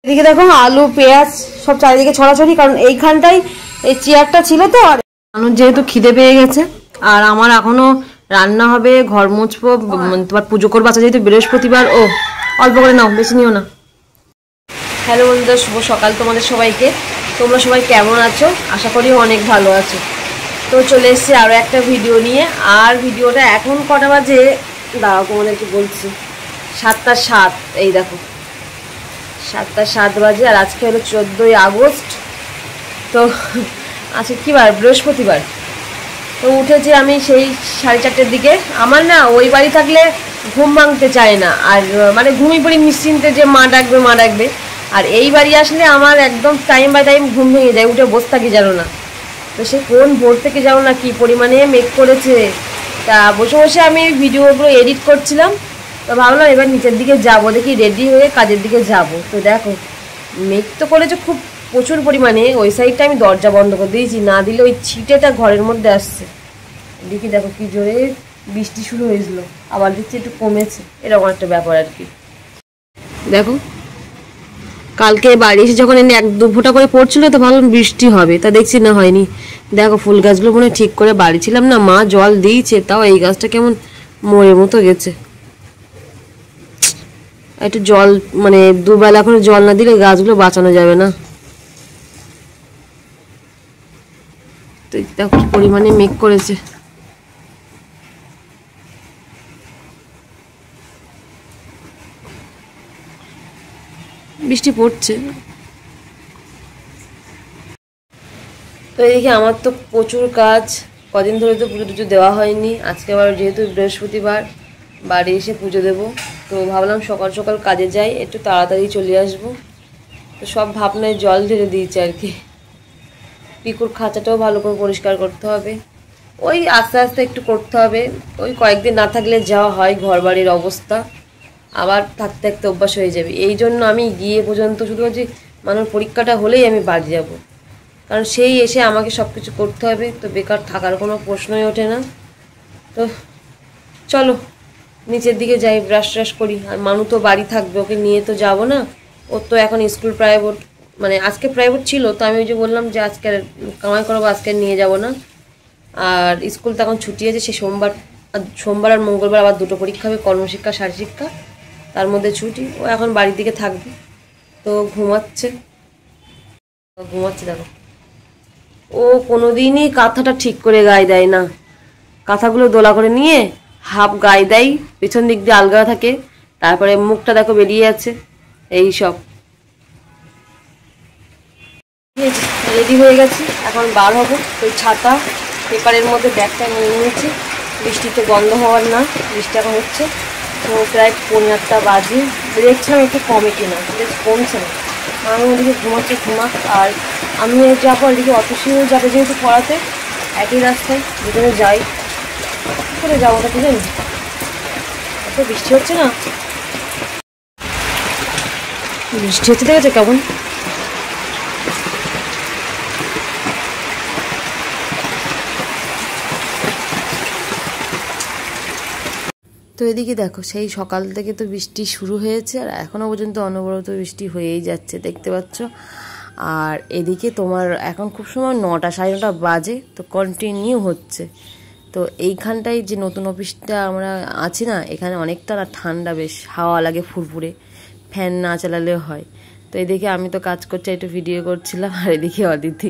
এদিকে দেখো আলু পেঁয়াজ সব চারিদিকে ছড়াছড়ি, কারণ এইখানটাই এই চেয়ারটা ছিল তো। আর মানুষ যেহেতু খিদে পেয়ে গেছে, আর আমার এখনো রান্না হবে, ঘর মুছবো, তোমার পুজো করবো। আচ্ছা যেহেতু বৃহস্পতিবার, ও অল্প করে নাও, বেশি নিও না। হ্যালো বন্ধুরা, শুভ সকাল তোমাদের সবাইকে। তোমরা সবাই কেমন আছো? আশা করি অনেক ভালো আছো। তো চলে এসেছি আরও একটা ভিডিও নিয়ে। আর ভিডিওটা এখন কটা বাজে দাঁড়াও তোমাদেরকে বলছি, 7টা 7। এই দেখো 7টা 7 বাজে। আর আজকে হলো 14ই আগস্ট। তো আজকে কী বার? বৃহস্পতিবার। তো উঠেছি আমি সেই 4:30টার দিকে। আমার না ওই বাড়ি থাকলে ঘুম ভাঙতে চায় না, আর মানে ঘুমিয়ে পড়ি নিশ্চিন্তে যে মা ডাকবে মা ডাকবে। আর এই বাড়ি আসলে আমার একদম টাইম বাই টাইম ঘুম ভেঙে যায়, উঠে বসে থাকি জানো না। তো সে কোন ভোর থেকে জানো না কি পরিমাণে মেঘ করেছে। তা বসে বসে আমি ভিডিওগুলো এডিট করছিলাম। তো ভাবলাম এবার নিচের দিকে যাবো, দেখি রেডি হয়ে কাজের দিকে যাব। তো দেখো মেঘ তো করেছে খুব প্রচুর পরিমাণে। ওই সাইডটা আমি দরজা বন্ধ করে দিয়েছি, না দিলে ওই ছিটেটা ঘরের মধ্যে আসছে। দেখি দেখো কি জোরে বৃষ্টি শুরু হয়েছিল, আবার দেখছি একটু কমেছে, এরকম একটা ব্যাপার আর কি। দেখো কালকে বাড়ি এসে যখন এনে 1-2 ফোঁটা করে পড়ছিল, তো ভাবলাম বৃষ্টি হবে, তা দেখছি না হয়নি। দেখো ফুল গাছগুলো মনে ঠিক করে বাড়ি ছিলাম না, মা জল দিয়েছে, তাও এই গাছটা কেমন মরের মতো গেছে। একটু জল মানে দুবেলা করে জল না দিলে গাছগুলো বাঁচানো যাবে না। তো দেখো কি পরিমাণে মেঘ করেছে। বৃষ্টি পড়ছে। তো এদিকে আমার তো প্রচুর কাজ, কদিন ধরে তো পুজো টুজো দেওয়া হয়নি। আজকে আবার যেহেতু বৃহস্পতিবার বাড়ি এসে পুজো দেবো, তো ভাবলাম সকাল সকাল কাজে যাই, একটু তাড়াতাড়ি চলে আসবো। তো সব ভাবনায় জল ঢেলে দিয়েছে আর কি। পিকুর খাঁচাটাও ভালো করে পরিষ্কার করতে হবে, ওই আস্তে আস্তে একটু করতে হবে। ওই কয়েকদিন না থাকলে যাওয়া হয়, ঘর বাড়ির অবস্থা আবার থাকতে থাকতে অভ্যাস হয়ে যাবে। এই জন্য আমি গিয়ে পর্যন্ত শুধু যে মানুষ পরীক্ষাটা হলেই আমি বাড়ি যাব, কারণ সেই এসে আমাকে সব কিছু করতে হবে। তো বেকার থাকার কোনো প্রশ্নই ওঠে না। তো চলো নিচের দিকে যাই, ব্রাশ ট্রাশ করি। আর মানু তো বাড়ি থাকবে, ওকে নিয়ে তো যাব না। ওর তো এখন স্কুল প্রাইভেট, মানে আজকে প্রাইভেট ছিল, তো আমি ওই যে বললাম যে আজকে কামাই করবো, আজকে নিয়ে যাব না। আর স্কুল তো এখন ছুটি আছে, সে সোমবার আর মঙ্গলবার আবার 2টো পরীক্ষা হবে, কর্মশিক্ষা শারীরশিক্ষা, তার মধ্যে ছুটি। ও এখন বাড়ির দিকে থাকবে। তো ঘুমাচ্ছে দেখো। ও কোনোদিনই কাঁথাটা ঠিক করে গায়ে দেয় না, কাঁথাগুলো দোলা করে নিয়ে হাফ গায়ে দেয়, পেছন দিক দিয়ে আলগা থাকে, তারপরে মুখটা দেখো বেরিয়ে আছে। এই সব রেডি হয়ে গেছি, এখন বার হবো। ওই ছাতা পেপারের মধ্যে ব্যাগটা নিয়ে নিয়েছি, বৃষ্টিতে বন্ধ হওয়ার না। বৃষ্টি এখন হচ্ছে, তো প্রায় 8:15 বাজে। দেখছিলাম একটু কমে কিনা, বেশ কমছে না। আমি ওদিকে ঘুমাচ্ছি, ঘুমাক। আর আমি যাবো ওদিকে, অফিসেও যাবে যেহেতু পড়াতে, একই রাস্তায় ভিতরে যাই। কী করে যাবো ওটা বুঝলেন, এত বৃষ্টি হচ্ছে না, বৃষ্টি হচ্ছে দেখেছে কেমন। তো এদিকে দেখো সেই সকাল থেকে তো বৃষ্টি শুরু হয়েছে, আর এখনও পর্যন্ত অনবরত বৃষ্টি হয়েই যাচ্ছে, দেখতে পাচ্ছ। আর এদিকে তোমার এখন খুব সময় 9টা 9:30 বাজে, তো কন্টিনিউ হচ্ছে। তো এইখানটায় যে নতুন অফিসটা আমরা আছি না, এখানে অনেকটা না ঠান্ডা, বেশ হাওয়া লাগে ফুরফুরে, ফ্যান না চালালেও হয়। তো এদিকে আমি তো কাজ করছি, একটু ভিডিও করছিলাম, আর এদিকে অদিতি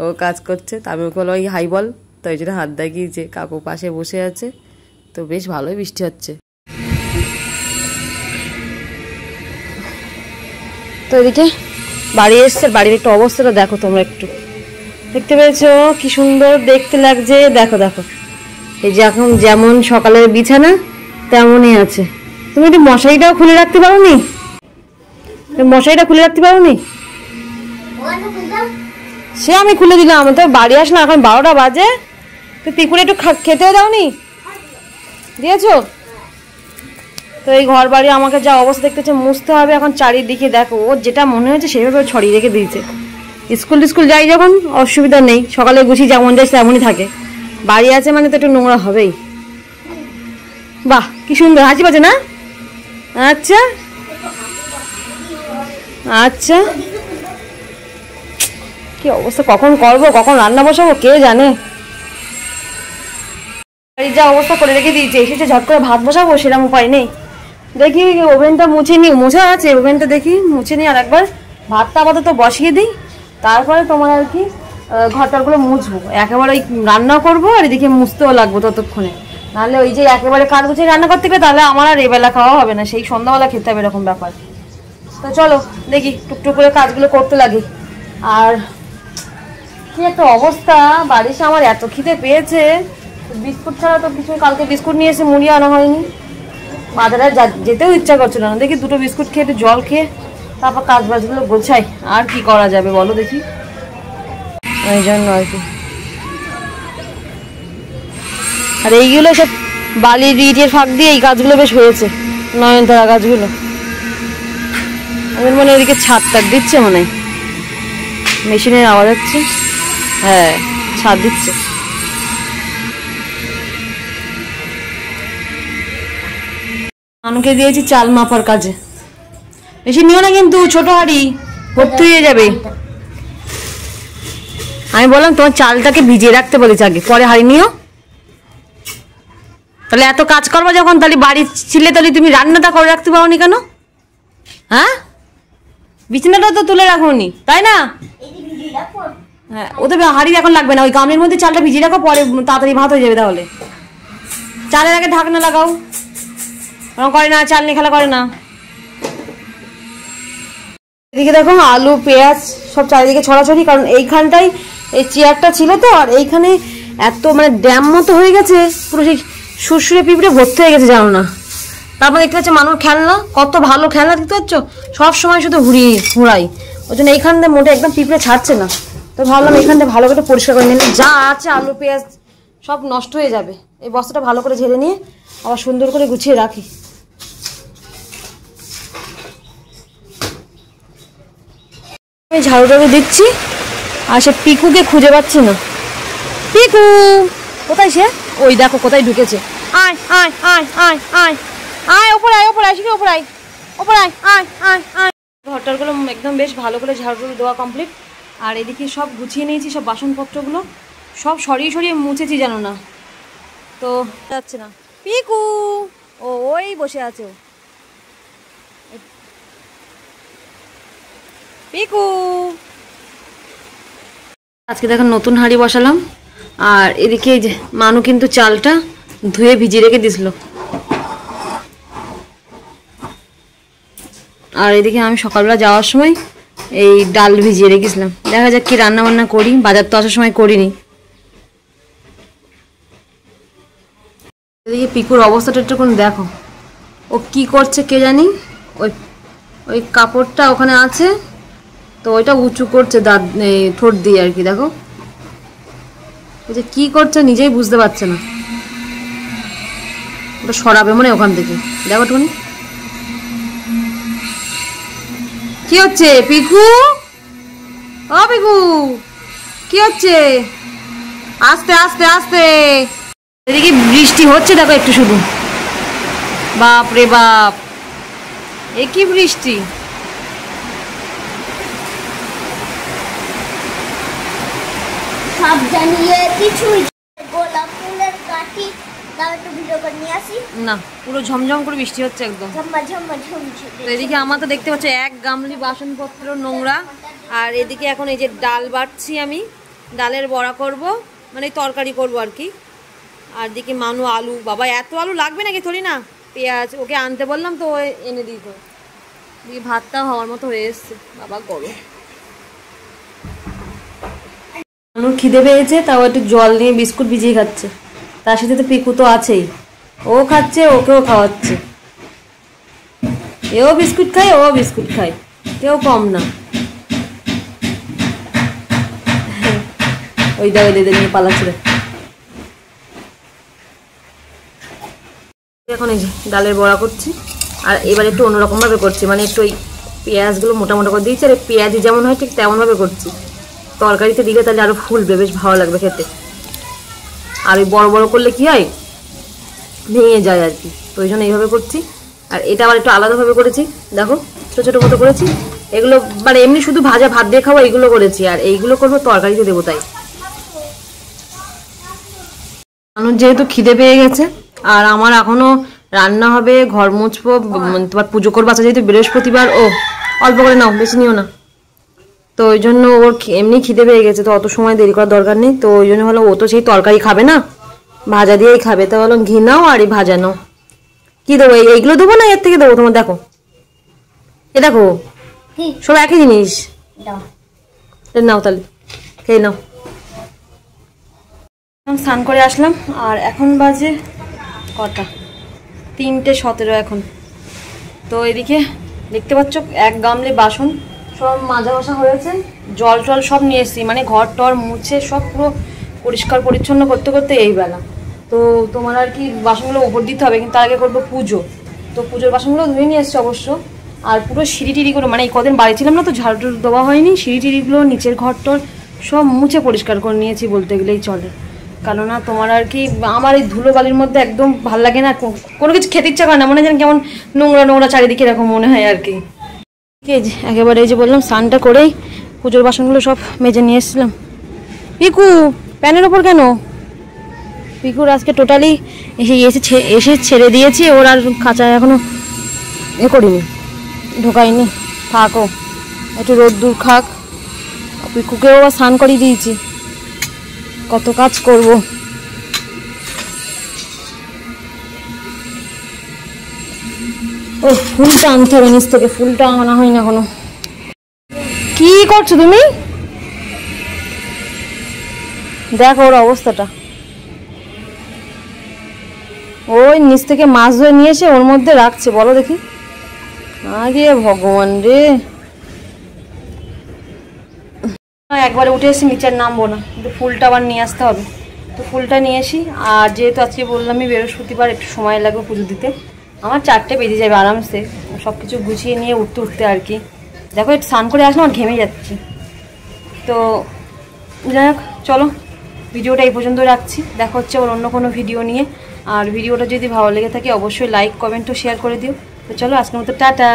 ও কাজ করছে। তো আমি ওকে বলো ওই হাই বল, তো এই জন্য হাত দেখিয়েছে, কাকু পাশে বসে আছে। তো বেশ ভালোই বৃষ্টি হচ্ছে। তো এদিকে বাড়ি এসছে, বাড়ির একটু অবস্থাটা দেখো তোমরা, একটু দেখতে পেয়েছো কি সুন্দর দেখতে লাগছে। দেখো দেখো এই যে এখন যেমন সকালের বিছানা তেমনই আছে। তুমি একটু মশারিটাও খুলে রাখতে পারো নি? মশারিটা খুলে রাখতে পারো নি? সে আমি খুলে দিলাম, তো বাড়ি আসলাম, এখন 12টা বাজে। তো পিকুরে একটু খেতেও দাওনি, দিয়েছো? তো এই ঘর বাড়ি আমাকে যা অবস্থা দেখতেছে, মুছতে হবে এখন চারিদিকে। দেখো ও যেটা মনে হচ্ছে সেভাবে ছড়িয়ে রেখে দিয়েছে। স্কুল যাই যখন অসুবিধা নেই, সকালে গুছি যেমন যাই তেমনই থাকে। বাড়ি আছে মানে তো একটু নোংরা হবেই। বাহ কি সুন্দর হাসি পাচ্ছে না? আচ্ছা আচ্ছা, কি অবস্থা, কখন করবো কখন রান্না বসাবো কে জানে। যা অবস্থা করে রেখে দিয়েছে, এসেছে ঝট করে ভাত বসাবো সেরকম উপায় নেই। দেখি ওভেনটা মুছে নিই, মোছা আছে ওভেনটা, দেখি মুছে নিই আর একবার। ভাতটা আপাতত বসিয়ে দিই, তারপরে তোমার আর কি ঘরটারগুলো মুছবো। একেবারে ওই রান্না করবো আর এদিকে মুছতেও লাগবো ততক্ষণে, নাহলে ওই যে একেবারে কাঠ গুছিয়ে রান্না করতে গেলে তাহলে আমার আর এবেলা খাওয়া হবে না, সেই সন্ধ্যাবেলা খেতে হবে এরকম ব্যাপার। তো চলো দেখি টুকটুক করে কাজগুলো করতে লাগি। আর কি একটা অবস্থা, বাড়িতে আমার এত খিদে পেয়েছে, বিস্কুট ছাড়া তো কিছু, কালকে বিস্কুট নিয়ে এসে মুড়ি আনা হয়নি, বাজারে যেতেও ইচ্ছা করছিল না। দেখি দুটো বিস্কুট খেয়ে একটু জল খেয়ে তারপর কাজ বাজগুলো গোছাই, আর কি করা যাবে বলো দেখি, ওই জন্য আর কি। আর এইগুলো সব বালি ইটের ফাঁক দিয়ে এই গাছগুলো বেশ হয়েছে, নয়নতারা গাছগুলো। আমার মনে ওইদিকে ছাদ টাদ দিচ্ছে, মনে হয় মেশিনের আওয়াজ হচ্ছে। হ্যাঁ, ছাদ দিচ্ছে। মানুকে দিয়েছি চাল মাপার কাজে, বেশি নিও না কিন্তু, ছোট হাড়ি ভর্তি হয়ে যাবে। আমি বললাম তোমার চালটাকে ভিজিয়ে রাখতে বলেছি আগে, পরে হাড়ি নিও। তাহলে এত কাজ করবো যখন, তাহলে বাড়ি ছিলে তাহলে তুমি রান্নাটা করে রাখতে পারো নি কেন? হ্যাঁ, বিছানাটা তো তুলে রাখোনি তাই না? হ্যাঁ, ওদের হাড়ি এখন লাগবে না, ওই গামলির মধ্যে চালটা ভিজিয়ে রাখো, পরে তাড়াতাড়ি ভাত হয়ে যাবে। তাহলে চালের আগে ঢাকনা লাগাও, করে না চাল নিয়ে খেলা করে না। এদিকে দেখো আলু পেঁয়াজ সব চারিদিকে ছড়াছড়ি, কারণ এইখানটাই এই চেয়ারটা ছিল তো, আর এইখানে এত মানে ড্যাম মতো হয়ে গেছে, পুরো সেই সুরসুরে পিঁপড়ে ভর্তি হয়ে গেছে জানো না। তারপর দেখতে পাচ্ছ মানুষ খেলনা, কত ভালো খেলনা দেখতে পাচ্ছ, সব সময় শুধু হুড়াই, ওই জন্য এইখান দিয়ে মোটে একদম পিঁপড়ে ছাড়ছে না। তো ভাবলাম এইখান দিয়ে ভালো করে পরিষ্কার করে নিলে যা আছে আলু পেঁয়াজ সব নষ্ট হয়ে যাবে। এই বস্তাটা ভালো করে ঝেড়ে নিয়ে আবার সুন্দর করে গুছিয়ে রাখি। আমি ঝাড়ু টাড়ু দিচ্ছি, আর সে পিকুকে খুঁজে পাচ্ছি না। পিকু কোথায় সে? ওই দেখো কোথায় ঢুকেছে। আয় আয় আয় আয় আয় আয়, ওপরে আয়, ওপরে আয়, শুধু ওপরে আয়, ওপরে আয়, আয় আয় আয়। ঘরটারগুলো একদম বেশ ভালো করে ঝাড়ু দেওয়া কমপ্লিট, আর এদিকে সব গুছিয়ে নিয়েছি, সব বাসনপত্রগুলো সব সরিয়ে সরিয়ে মুছেছি জানো না, তো যাচ্ছে না। পিকু ও ওই বসে আছে, ও পিকু। আজকে দেখেন নতুন হাঁড়ি বসালাম, আর এদিকে যে মানু কিন্তু চালটা ধুয়ে ভিজিয়ে রেখে দিছিল, আর এদিকে আমি সকালবেলা যাওয়ার সময় এই ডাল ভিজিয়ে রেখেছিলাম। দেখা যাক কি রান্না বান্না করি, বাজার তো আসার সময় করিনি। এদিকে পিকুর অবস্থাটা একটু দেখো, ও কি করছে কে জানি। ওই ওই কাপড়টা ওখানে আছে তো ওইটা উঁচু করছে দাঁত ঠোঁট দিয়ে আর কি, দেখো যে কি করছে নিজেই বুঝতে পারছে না, ওটা সরাবে মনে ওখান থেকে, দেখো টুনি কি হচ্ছে। পিকু ও পিকু কি হচ্ছে, আস্তে আস্তে আস্তে। এদিকে বৃষ্টি হচ্ছে দেখো একটু শুধু, বাপ রে বাপ এ কি বৃষ্টি। সব জানিয়ে কিছুই গোলাপ ফুলের কাটি দাও, একটু ভিডিও করে নিয়ে আসি না, পুরো ঝমঝম করে বৃষ্টি হচ্ছে একদম। ঝম্মা ঝম্মা ঝমঝম। তো এদিকে আমার তো দেখতে পাচ্ছি এক গামলি বাসনপত্র নোংরা, আর এদিকে এখন এই যে ডাল বাটছি আমি, ডালের বড়া করব, মানে তরকারি করব আর কি। আর দিকে মানু আলু, বাবা এত আলু লাগবে নাকি থরি না, পেঁয়াজ ওকে আনতে বললাম তো ও এনে দিত। দিকে ভাতটাও হওয়ার মতো হয়ে এসছে, বাবা গরম। মানুর খিদে পেয়েছে, তাও একটু জল নিয়ে বিস্কুট ভিজিয়ে খাচ্ছে, তার সাথে তো পিকু তো আছেই, ও খাচ্ছে ওকেও খাওয়াচ্ছে, এও বিস্কুট খায় ও বিস্কুট খায়, কেউ কম না। ওই দাও এদের নিয়ে পালাচ্ছিল। এখন এই যে ডালের বড়া করছি, আর এবার একটু অন্যরকম ভাবে করছি, মানে একটু ওই পেঁয়াজগুলো মোটা মোটা করে দিয়েছি, আর পেঁয়াজি যেমন হয় ঠিক তেমন ভাবে করছি। তরকারিতে দিলে তাহলে আরো ফুলবে, বেশ ভালো লাগবে খেতে। আর ওই বড় বড় করলে কি হয়, ভেঙে যায় আর কি, তো ওই জন্য এইভাবে করছি। আর এটা আবার একটু আলাদাভাবে করেছি, দেখো ছোটো ছোটো মতো করেছি, এগুলো মানে এমনি শুধু ভাজা ভাত দিয়ে খাবো এইগুলো করেছি, আর এইগুলো করবো তরকারিতে দেবো তাই। মানুষ যেহেতু খিদে পেয়ে গেছে, আর আমার এখনো রান্না হবে, ঘর মুছবো, তোমার পুজো করবো। আচ্ছা যেহেতু বৃহস্পতিবার, ও অল্প করে নাও, বেশি নিও না। তো ওই জন্য ওর এমনি খিদে পেয়ে গেছে, তো অত সময় দেরি করার দরকার নেই। তো ওই জন্য হলো ও তো সেই তরকারি খাবে না, ভাজা দিয়েই খাবে। তো হলো ঘি নাও আর এই ভাজা নাও। কি দেবো, এইগুলো দেবো না এর থেকে দেবো তোমার? দেখো এ দেখো সব একই জিনিস। নাও তাহলে খেয়ে নাও। স্নান করে আসলাম, আর এখন বাজে কটা, 3:17 এখন। তো এদিকে দেখতে পাচ্ছ এক গামলে বাসন সব মাজা ঘষা হয়েছে, জল টল সব নিয়ে এসেছি, মানে ঘর টর মুছে সব পুরো পরিষ্কার পরিচ্ছন্ন করতে করতে এই বেলা। তো তোমার আর কি বাসনগুলো উপর দিতে হবে, কিন্তু আগে করবো পুজো। তো পুজোর বাসনগুলো ধুয়ে নিয়ে এসছি অবশ্য। আর পুরো সিঁড়ি টিড়িগুলো, মানে এই কদিন বাড়ি ছিলাম না তো ঝাড়ু দেওয়া হয়নি, সিঁড়ি টিড়িগুলো নিচের ঘর টর সব মুছে পরিষ্কার করে নিয়েছি বলতে গেলেই চলে। কেননা তোমার আর কি আমার এই ধুলো বালির মধ্যে একদম ভাল লাগে না, কোনো কিছু খেতে ইচ্ছা করে না, মনে হয় যেন কেমন নোংরা নোংরা চারিদিকে এরকম মনে হয় আর কি। একেবারে এই যে বললাম স্নানটা করেই পুজোর বাসনগুলো সব মেজে নিয়ে এসেছিলাম। পিকু প্যানের ওপর কেন? পিকুর আজকে টোটালি এসে ছেড়ে দিয়েছি, ওর আর কাঁচা এখনো করিনি, ঢোকাইনি। থাকো একটু রোদ্দুর খাক। পিকুকেও আবার স্নান করিয়ে দিয়েছি, কত কাজ করব। ও ফুলটা আনতে হবে নিচ থেকে, ফুলটা আনা হয় না এখনো। কি করছো তুমি? দেখো ওর অবস্থাটা, ওই নিচ থেকে মাছ ধরে নিয়ে এসে ওর মধ্যে রাখছে, বলো দেখি। আরে ভগবান রে, একবারে উঠে এসে নিচের নামবো না, কিন্তু ফুলটা আবার নিয়ে আসতে হবে। তো ফুলটা নিয়ে আসি, আর যেহেতু আজকে বললামই বৃহস্পতিবার একটু সময় লাগবে পুজো দিতে, আমার 4টে বেজে যাবে আরামসে সব কিছু গুছিয়ে নিয়ে উঠতে উঠতে আর কি। দেখো একটু স্নান করে আসলাম আর ঘেমে যাচ্ছি। তো যাই হোক চলো ভিডিওটা এই পর্যন্ত রাখছি, দেখা হচ্ছে আবার অন্য কোনো ভিডিও নিয়ে। আর ভিডিওটা যদি ভালো লেগে থাকে অবশ্যই লাইক কমেন্ট ও শেয়ার করে দিও। তো চলো আজকের মতো টাটা।